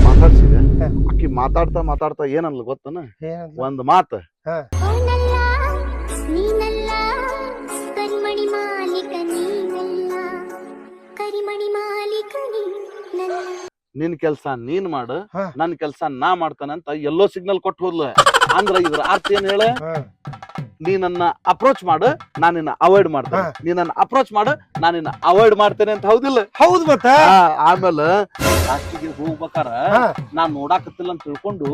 ಮಾತಾಡ್ಸಿದೆ ಆಕಿ ಮಾತಾಡ್ತಾ ಮಾತಾಡ್ತಾ ಏನನ್ಲ ಗೊತ್ತನ ಒಂದ್ ಮಾತ ನಿನ್ ಕೆಲ್ಸ ನೀನ್ ಮಾಡ ನನ್ ಕೆಲ್ಸ ನಾ ಮಾಡ್ತಾನಂತ ಎಲ್ಲೋ ಸಿಗ್ನಲ್ ಕೊಟ್ಟು ಹೋದ್ಲ. ಅಂದ್ರ ಇದ್ರ ಅರ್ಥ ಏನ್ ಹೇಳ, ನೀ ನನ್ನ ಅಪ್ರೋಚ್ ಮಾಡು ನಾನ್ ನಿನ್ನ ಅವಾಯ್ಡ್ ಮಾಡ್ತೇನೆ, ನೀ ನನ್ನ ಅಪ್ರೋಚ್ ಮಾಡು ನಾನ್ ನಿನ್ನ ಅವಾಯ್ಡ್ ಮಾಡ್ತೇನೆ ಅಂತ. ಹೌದಿಲ್ಲ? ಹೌದು ಮತ್ತ ಆಮೇಲೆ ಲಾಸ್ಟಿಗೆ ಹೋಗ್ಬೇಕಾರ ನಾನ್ ನೋಡಾಕತ್ತಿಲ್ಲ ಅಂತ ತಿಳ್ಕೊಂಡು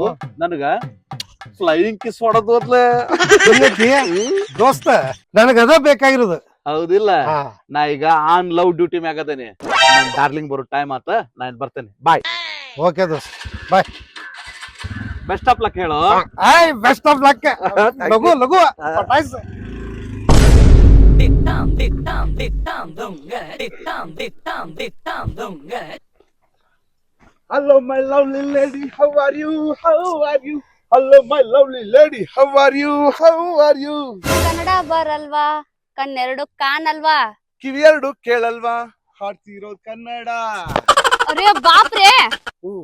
ನನಗ ಫ್ಲೈಯಿಂಗ್ ಕಿಸ್ ಹೊಡೋದ್ಲ. ದೋಸ್ತ ನನಗ ಅದ ಬೇಕಾಗಿರೋದು. ಹೌದಿಲ್ಲ? ನಾ ಈಗ ಆನ್ ಲವ್ ಡ್ಯೂಟಿ ಮ್ಯಾಗ ಅದೇನಿ. ಡಾರ್ಲಿಂಗ್ ಬರೋ ಟೈಮ್ ಆತ, ನಾನ್ ಬರ್ತೇನೆ. ಬಾಯ್. ಓಕೆ ದೋಸ್ತ, ಬಾಯ್. ಬೆಸ್ಟ್ ಆಫ್ ಲಕ್ ಹೇಳು. Best of luck. ಲಗು ಲಗು ಪಟಾಯ್ಸ್. Hello my lovely lady, how are you? How are you? Hello my lovely lady, how are you? How are you? Kannada ಬರಲ್ವಾ, ಕಣ್ಣೆರಡು ಕಾಣಲ್ವಾ, ಕಿವಿಯೆರಡು ಕೇಳಲ್ವಾ, ಹಾಡ್ತಿರೋದು ಕನ್ನಡ. ಅರೇ ಬಾಪ್ ರೇ. ओह,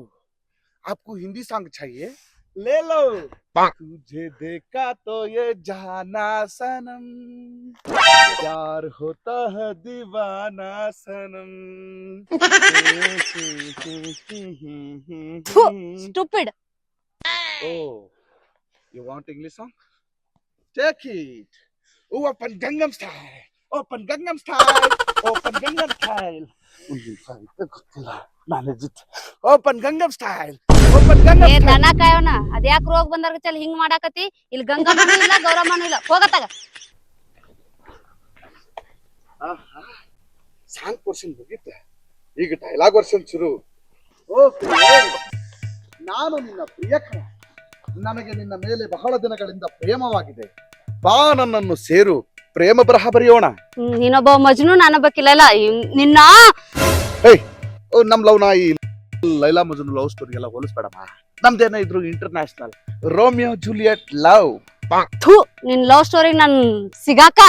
आपको हिंदी सॉन्ग चाहिए? ले लो. तुझे देखा तो ये जाना सनम, प्यार होता है दीवाना सनम. Stupid. Oh, you want English song? Take it. Open Gangnam Style. Open Gangnam Style. Open Gangnam Style. Open Gangnam Style. Open Gangnam ಏ Style. ದನ ಕಾಯೋಣ, ಅದ್ಯಾಕ್ ರೋಗ ಬಂದಾಗ ಚಲ್ ಹಿಂಗ್ ಮಾಡಾಕತಿ? ಇಲ್ಲಿ ಗಂಗಮ್ಮನೂ ಇಲ್ಲ ಗೌರಮ್ಮನೂ ಇಲ್ಲ, ಹೋಗತ್ತಾಗ. ಸಾಂಗ್ ಪೋರ್ಷನ್ ಮುಗಿತ, ಈಗ ಡೈಲಾಗ್ ವರ್ಷನ್ ಶುರು. ನಾನು ನಿನ್ನ ಪ್ರಿಯಕರ, ನನಗೆ ನಿನ್ನ ಮೇಲೆ ಬಹಳ ದಿನಗಳಿಂದ ಪ್ರೇಮವಾಗಿದೆ. ಬಾ ನನ್ನನ್ನು ಸೇರು, ಪ್ರೇಮ ಬರಹ ಬರೆಯೋಣ. ನೀನೊಬ್ಬ ಮಜ್ನು, ನಾನೊಬ್ಬ ಕಿಲೈಲ. ನಿನ್ನ ನಮ್ ಲವ್ ನಾ ಈ ಲೈಲಾ ಮಜ್ನು ಲವ್ ಸ್ಟೋರಿ ಎಲ್ಲ ಹೋಲಿಸ್ಬೇಡಮ್ಮ. ನಮ್ದೇನ ಇದ್ರು ಇಂಟರ್ನ್ಯಾಷನಲ್ ರೋಮಿಯೋ ಜೂಲಿಯಟ್ ಲವ್. ಥೂ, ನಿನ್ ಲವ್ ಸ್ಟೋರಿ ನನ್ ಸಿಗಾಕ.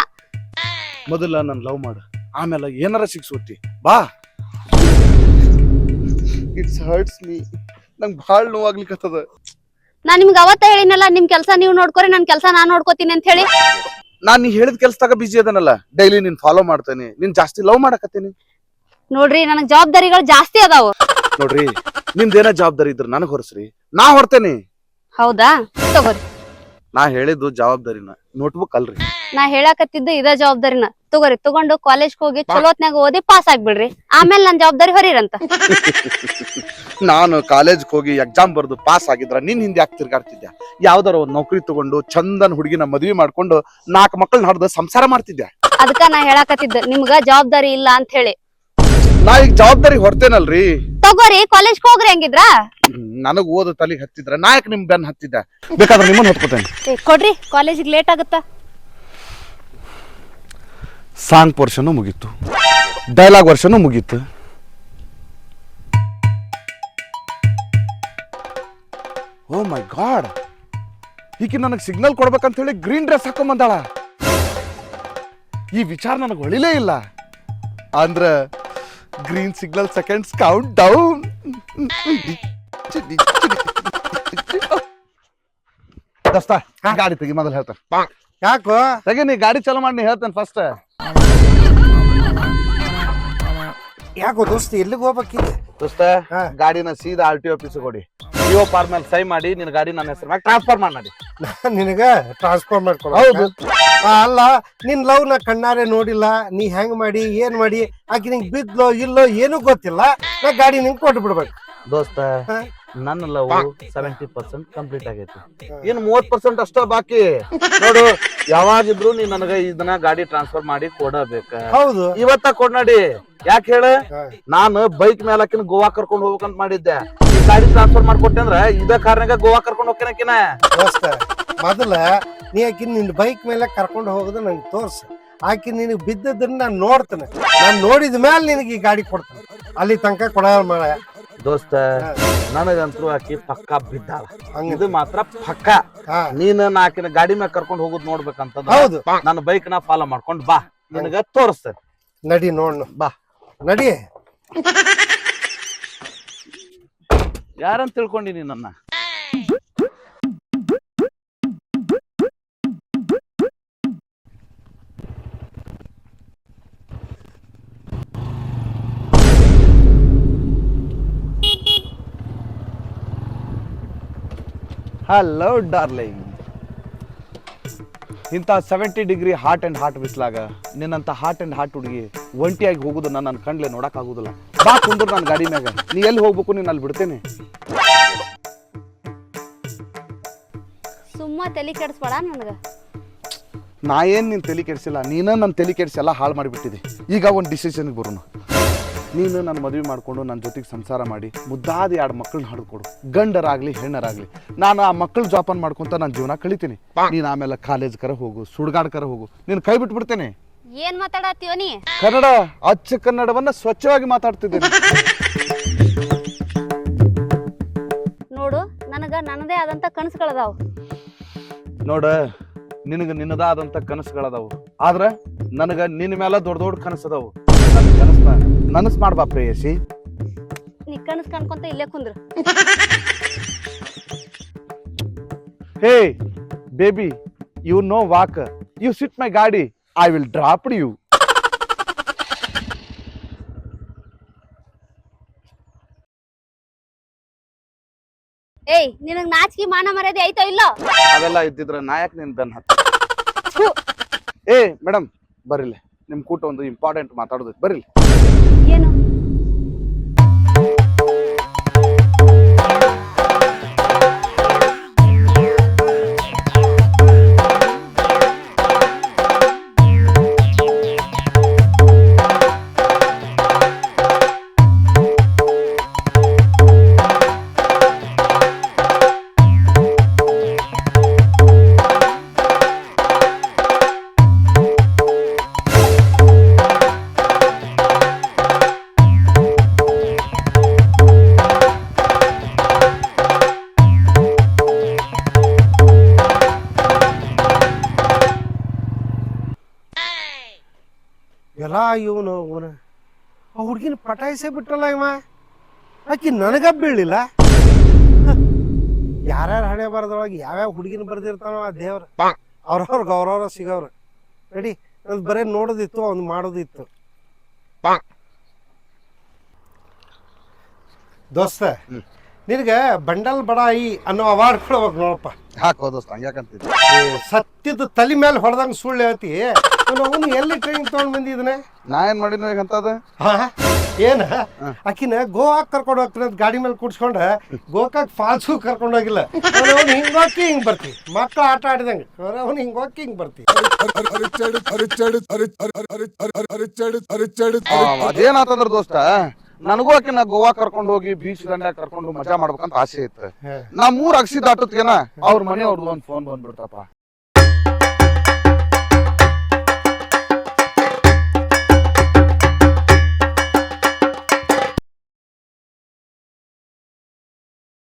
ಮೊದಲ ನನ್ ಲವ್ ಮಾಡು, ಆಮೇಲೆ ಏನಾರ ಸಿಕ್ಸೋತಿ. ಬಾ. ಇಟ್ಸ್ ಹರ್ಟ್ಸ್ ಮೀ, ನಂಗೆ ಬಹಳ ನೋವಾಗ್ಲಿಕ್ಕತ್ತದ. ನಾ ನಿಮ್ಗ ಅವತ್ತ ಹೇಳಿನಲ್ಲ, ನಿಮ್ ಕೆಲ್ಸ ನೀವ್ ನೋಡ್ಕೊರಿ, ನನ್ ಕೆಲ್ಸ ನಾನ್ ನೋಡ್ಕೋತೀನಿ ಅಂತ ಹೇಳಿ. ನಾನ್ ನೀ ಹೇಳಿದ ಕೆಲ್ಸದಾಗ ಬಿಜಿ ಅದನಲ್ಲ, ಡೈಲಿ ನೀನ್ ಫಾಲೋ ಮಾಡ್ತೇನೆ, ನೀನ್ ಜಾಸ್ತಿ ಲವ್ ಮಾಡಕತ್ತೀನಿ. ನೋಡ್ರಿ, ನನಗ್ ಜವಾಬ್ದಾರಿಗಳು ಜಾಸ್ತಿ ಅದಾವು. ನೋಡ್ರಿ, ನಿಮ್ದೇನ ಜವಾಬ್ದಾರಿ ಇದ್ರ ನನಗ್ ಹೊರಸ್ರಿ, ನಾ ಹೊರ್ತೇನೆ. ಹೌದಾ? ತಗೋರಿ. ನಾ ಹೇಳಿದ್ದು ಜವಾಬ್ದಾರಿನ, ನೋಟ್ಬುಕ್ ಅಲ್ರಿ. ನಾ ಹೇಳಾಕತ್ತಿದ್ದು ಇದ ಜವಾಬ್ದಾರಿನ. ತಗೋರಿ, ತಗೊಂಡು ಕಾಲೇಜ್ಗೆ ಹೋಗಿ ಚಲೋತ್ನಾಗ ಓದಿ ಪಾಸ್ ಆಗ್ಬಿಡ್ರಿ, ಆಮೇಲೆ ನನ್ ಜವಾಬ್ದಾರಿ ಹೊರೀರಂತ. ನಾನು ಕಾಲೇಜ್ಗೆ ಹೋಗಿ ಎಕ್ಸಾಮ್ ಬರ್ದು ಪಾಸ್ ಆಗಿದ್ರ ನಿನ್ ಹಿಂದೆ ಯಾಕೆ ತಿರ್ಗಾಡ್ತಿದ್ಯಾ? ಯಾವ್ದಾರ ಒಂದ್ ನೌಕರಿ ತಗೊಂಡು ಚಂದನ್ ಹುಡುಗಿನ ಮದ್ವಿ ಮಾಡ್ಕೊಂಡು 4 ಮಕ್ಕಳನ್ನ ಹಡ್ದು ಸಂಸಾರ ಮಾಡ್ತಿದ್ಯಾ. ಅದಕ್ಕ ನಾ ಹೇಳಾಕತ್ತಿದ್ದ ನಿಮ್ಗ ಜವಾಬ್ದಾರಿ ಇಲ್ಲ ಅಂತ ಹೇಳಿ. ನಾ ಈಗ ಜವಾಬ್ದಾರಿ ಹೊರ್ತೇನಲ್ರಿ. ತಗೋರಿ, ಕಾಲೇಜ್ಗೆ ಹೋಗ್ರಿ. ಹಂಗಿದ್ರ ನನಗ್ ಓದ ತಲೆಗೆ ಹತ್ತಿದ್ರ ನಾ ಯಾಕೆ ನಿಮ್ ಬೆನ್ ಹತ್ತಿದ್ದೆ? ಬೇಕಾದ್ರೆ ನಿಮ್ಮನ್ನ ಹೊತ್ಕೋತೇನೆ. ಕೊಡ್ರಿ, ಕಾಲೇಜಿಗೆ ಲೇಟ್ ಆಗುತ್ತ. ಸಾಂಗ್ ಪೋರ್ಷನ್ ಮುಗೀತು, ಡೈಲಾಗ್ ವರ್ಷನು ಮುಗೀತು. ಓ ಮೈ ಗಾಡ್, ಈಕೆ ನನಗೆ ಸಿಗ್ನಲ್ ಕೊಡ್ಬೇಕಂತ ಹೇಳಿ ಗ್ರೀನ್ ಡ್ರೆಸ್ ಹಾಕೊಂಡ್ ಬಂದಾಳ. ಈ ವಿಚಾರ ನನಗೆ ಹೊಳಿಲೇ ಇಲ್ಲ. ಅಂದ್ರ green signal seconds count down. ದೋಸ್ತ, ಗಾಡಿ ತೆಗಿ, ಮೊದಲು ಹೇಳ್ತೇನೆ. ಯಾಕೋ ತೆಗಿ, ನೀ ಗಾಡಿ ಚಲೋ ಮಾಡಿ, ನೀ ಹೇಳ್ತೇನೆ ಫಸ್ಟ್. ಯಾಕೋ ದೋಸ್ತ, ಎಲ್ಲಿಗೆ ಹೋಗ್ಬೇಕಿದೆ? ದೋಸ್ತ, ಗಾಡಿನ ಸೀದಾ RTO ಆಫೀಸ್ ಕೊಡಿ. PO ಫಾರ್ಮ್ ಮೇಲೆ ಸೈ ಮಾಡಿ ನಿನ್ ಗಾಡಿ ನನ್ನ ಹೆಸರು ಮ್ಯಾಗ ಟ್ರಾನ್ಸ್ಫರ್ ಮಾಡಿ. ನಿನಗ ಟ್ರಾನ್ಸ್ಫರ್ ಮಾಡ್ಕೊಳ? ಹೌದು. ಅಲ್ಲ, ನಿನ್ ಲವ್ ನ ಕಣ್ಣಾರೆ ನೋಡಿಲ್ಲ, ನೀ ಹೆಂಗ್ ಮಾಡಿ ಏನ್ ಮಾಡಿ ಆಕಿ ನಿಂಗ್ ಬಿದ್ಲೋ ಇಲ್ಲೋ ಏನೂ ಗೊತ್ತಿಲ್ಲ, ನಾ ಗಾಡಿ ನಿಂಗ್ ಕೊಟ್ಟು ಬಿಡ್ಬೇಕು. ದೋಸ್ತ, ನನ್ನ ಲವ್ 70% ಕಂಪ್ಲೀಟ್ ಆಗೈತಿ, ಇನ್ 30% ಅಷ್ಟ ಬಾಕಿ. ನೋಡು, ಯಾವಾಗಿದ್ರು ನೀ ನನಗ ಇದನ್ನ ಗಾಡಿ ಟ್ರಾನ್ಸ್ಫರ್ ಮಾಡಿ ಕೊಡಬೇಕ. ಹೌದು, ಇವತ್ತ ಕೊಡ್ನಾಡಿ. ಯಾಕೆ ಹೇಳ, ನಾನು ಬೈಕ್ ಮೇಲಕಿನ ಗೋವಾ ಕರ್ಕೊಂಡ್ ಹೋಗ್ಬೇಕಂತ ಮಾಡಿದ್ದೆ. ಈ ಗಾಡಿ ಟ್ರಾನ್ಸ್ಫರ್ ಮಾಡ್ಕೊಟ್ಟೆ ಅಂದ್ರ ಇದ ಕಾರಣಕ್ಕ ಗೋವಾ ಕರ್ಕೊಂಡ್ ಹೋಗ್ತೇನಕಿನ. ದೋಸ್ತ, ಮೊದಲ ನೀ ಆಕಿ ನಿನ್ ಬೈಕ್ ಮೇಲೆ ಕರ್ಕೊಂಡು ಹೋಗೋದು ನಂಗೆ ತೋರ್ಸು. ಆಕಿ ನಿನಗ್ ಬಿದ್ದದನ್ನ ನಾನು ನೋಡ್ತೇನೆ, ನಾನ್ ನೋಡಿದ ಮೇಲೆ ನಿನಗೆ ಈ ಗಾಡಿ ಕೊಡ್ತೇನೆ. ಅಲ್ಲಿ ತನಕ ಕೊಡ ಮಾಡ. ದೋಸ್ತ ನನಗಂತೂ ಆಕಿ ಪಕ್ಕಾ ಬಿದ್ದಾಳ. ಹಂಗ ಇದು ಮಾತ್ರ ಪಕ್ಕ. ಹಾ ನೀನ್ ಆಕಿನ ಗಾಡಿ ಮ್ಯಾಗ ಕರ್ಕೊಂಡ್ ಹೋಗುದ್ ನೋಡ್ಬೇಕಂತ ಹೌದು ನನ್ನ ಬೈಕ್ ನ ಫಾಲೋ ಮಾಡ್ಕೊಂಡ್ ಬಾ, ನಿನಗ ತೋರಿಸ್ತೇನೆ. ನಡಿ ನೋಡ್ ಬಾ ನಡಿ. ಯಾರಂತ ತಿಳ್ಕೊಂಡಿನಿ ನನ್ನ? Hello darling. ಇಂಥ 70 ಡಿಗ್ರಿ ಹಾಟ್ ಅಂಡ್ ಹಾಟ್ ಬಿಸ್ಲಾಗ ನಿನ್ನಂತ ಹಾಟ್ ಅಂಡ್ ಹಾಟ್ ಹುಡುಗಿ ಒಂಟಿಯಾಗಿ ಹೋಗುದನ್ನ ನನ್ನ ಕಣ್ಲೆ ನೋಡಕ್ ಆಗುದಿಲ್ಲ. ಬಾ ಕುಂದ್ರ ನನ್ನ ಗಾಡಿ ಮ್ಯಾಗ. ನೀ ಎಲ್ಲಿ ಹೋಗ್ಬೇಕು ನೀನ್ ಅಲ್ಲಿ ಬಿಡ್ತೇನೆ. ಸುಮ್ಮ ತಲೆ ಕೆಡಿಸ್ಬೇಡ ನನಗ. ನಾ ಏನ್ ನಿನ್ ತಲೆ ಕೆಡ್ಸಿಲ್ಲ, ನೀನ ನನ್ನ ತಲೆ ಕೆಡ್ಸಿ ಎಲ್ಲ ಹಾಳು ಮಾಡಿಬಿಟ್ಟಿದೆ. ಈಗ ಒಂದು ಡಿಸಿಷನ್ಗೆ ಬರೋಣ. ನೀನು ನನ್ನ ಮದುವೆ ಮಾಡ್ಕೊಂಡು ನನ್ನ ಜೊತೆಗೆ ಸಂಸಾರ ಮಾಡಿ ಮುದ್ದಾದ 2 ಮಕ್ಕಳನ್ನ ಹಡ್ಕೊಡು, ಗಂಡರಾಗ್ಲಿ ಹೆಣ್ಣರಾಗ್ಲಿ. ನಾನು ಆ ಮಕ್ಕಳು ಜೋಪಾನ ಮಾಡ್ಕೊಂತ ನನ್ನ ಜೀವನ ಕಳಿತೀನಿ. ನೀನ್ ಆಮೇಲೆ ಕಾಲೇಜ್ ಕರ ಹೋಗು, ಸುಡ್ಗಾಡ್ ಕರ ಹೋಗು, ನೀನ್ ಕೈ ಬಿಟ್ಬಿಡ್ತೇನೆ. ಏನ್ ಮಾತಾಡತ್ತೀವ ನೀ? ಕನ್ನಡ, ಅಚ್ಚ ಕನ್ನಡವನ್ನ ಸ್ವಚ್ಛವಾಗಿ ಮಾತಾಡ್ತಿದ್ದೇನೆ. ನೋಡು, ನನಗ ನನ್ನದೇ ಆದಂತ ಕನಸುಗಳದಾವು. ನೋಡ, ನಿನಗ ನಿನ್ನದಾದಂತ ಕನಸುಗಳದಾವು, ಆದ್ರ ನನಗ ನಿನ್ನ ಮೇಲೆ ದೊಡ್ಡ ದೊಡ್ಡ ಕನಸದಾವು. ನನ್ನ ಕನಸನ್ನ ನನಸ್ ಮಾಡ್ಬಾ ಪ್ರೇಯಸಿ. ನೀ ಕನಸು ಕಾಣ್ಕೊಂತ ಇಲ್ಲೇ ಕುಂದ್ರು. Hey baby, you no walk, you sit my ಗಾಡಿ, ಐ ವಿಲ್ ಡ್ರಾಪ್ ಯು. ಏಯ್, ನಿನಗ್ ನಾಚಿಕೆ ಮಾನ ಮರ್ಯಾದೆ ಐತೋ ಇಲ್ಲೋ? ಅವೆಲ್ಲ ಇದ್ದಿದ್ರ ನಾಯಕ್ ನಿನ್ ಬೆನ್ ಹತ್ತ. ಏ ಮೇಡಮ್ ಬರ್ರಿಲ್ಲ, ನಿಮ್ ಕೂಟ ಒಂದು ಇಂಪಾರ್ಟೆಂಟ್ ಮಾತಾಡೋದು, ಬರ್ರಿಲ್ಲ. ಏನು? ಎಲ್ಲ ಇವನು ಆ ಹುಡ್ಗಿನ ಪಟಾಯಿಸೇ ಬಿಟ್ಟಲ್ಲ ಇವ. ಆಕಿ ನನಗ ಬೀಳಿಲ್ಲ. ಯಾರ್ಯಾರ ಹಣೆ ಬರದೊಳಗೆ ಯಾವ್ಯಾವ ಹುಡುಗಿನ ಬರ್ದಿರ್ತಾನೋ ಆ ದೇವ್ರ, ಅವ್ರವ್ರಿಗೆ ಅವ್ರವ್ರ ಸಿಗವ್ರ. ರೆಡಿ, ಅದು ಬರೇ ನೋಡೋದಿತ್ತು, ಅವ್ನು ಮಾಡೋದಿತ್ತು. ದೋಸ್ತ, ನಿನಗೆ ಬಂಡಲ್ ಬಡಾಯಿ ಅನ್ನೋ ಅವಾರ್ಡ್ ಕೊಡ್ಬೇಕು ನೋಡಪ್ಪ. ಹಾಕೋ ದೋಸ್ತ, ಹಂಗ್ಯಾಕಂತಿದ್ದೆ. ಸತ್ತಿದ್ದು ತಲೆ ಮೇಲೆ ಹೊಡೆದಂಗೆ ಸುಳ್ಳು ಹೇಳ್ತಿ. ಅವನು ಎಲ್ಲಿ ಟ್ರೈನ್ ತಗೊಂಡ್ ಬಂದಿದ್ದಾನೆ? ನಾ ಏನ್ ಮಾಡಿನ ಈಗ ಅಂತದ? ಏನ ಆಕಿನ ಗೋವಾಕ್ ಕರ್ಕೊಂಡು ಹೋಗ್ತೀನಿ ಅಂತ ಗಾಡಿ ಮೇಲೆ ಕೂಡ್ಸ್ಕೊಂಡ ಗೋಕಾಕ್ ಫಾಲ್ಸು ಕರ್ಕೊಂಡು ಹೋಗಿಲ್ಲ. ಅವ್ನು ಹಿಂಗೋಕಿ ಹಿಂಗ್ ಬರ್ತಿ, ಮಕ್ಕಳು ಆಟ ಆಡಿದಂಗೆ ಅವ್ನು ಹಿಂಗೋಕಿ ಹಿಂಗ್ ಬರ್ತಿ. ಅದೇನಾತಂದ್ರ ದೋಸ್ತ, ನನಗೂ ಆಕಿನ ಗೋವಾ ಕರ್ಕೊಂಡು ಹೋಗಿ ಬೀಚ್ ದಂಡ ಕರ್ಕೊಂಡು ಮಜಾ ಮಾಡ್ಬೇಕಂತ ಆಸೆ ಇತ್ತು. ನಾ 3 ಅಗಸಿ ದಾಟತ್ಗೇನ ಅವ್ರ ಮನೆಯವ್ರದ್ದು ಒಂದು ಫೋನ್ ಬಂದ್ಬಿಡ್ತಪ್ಪ.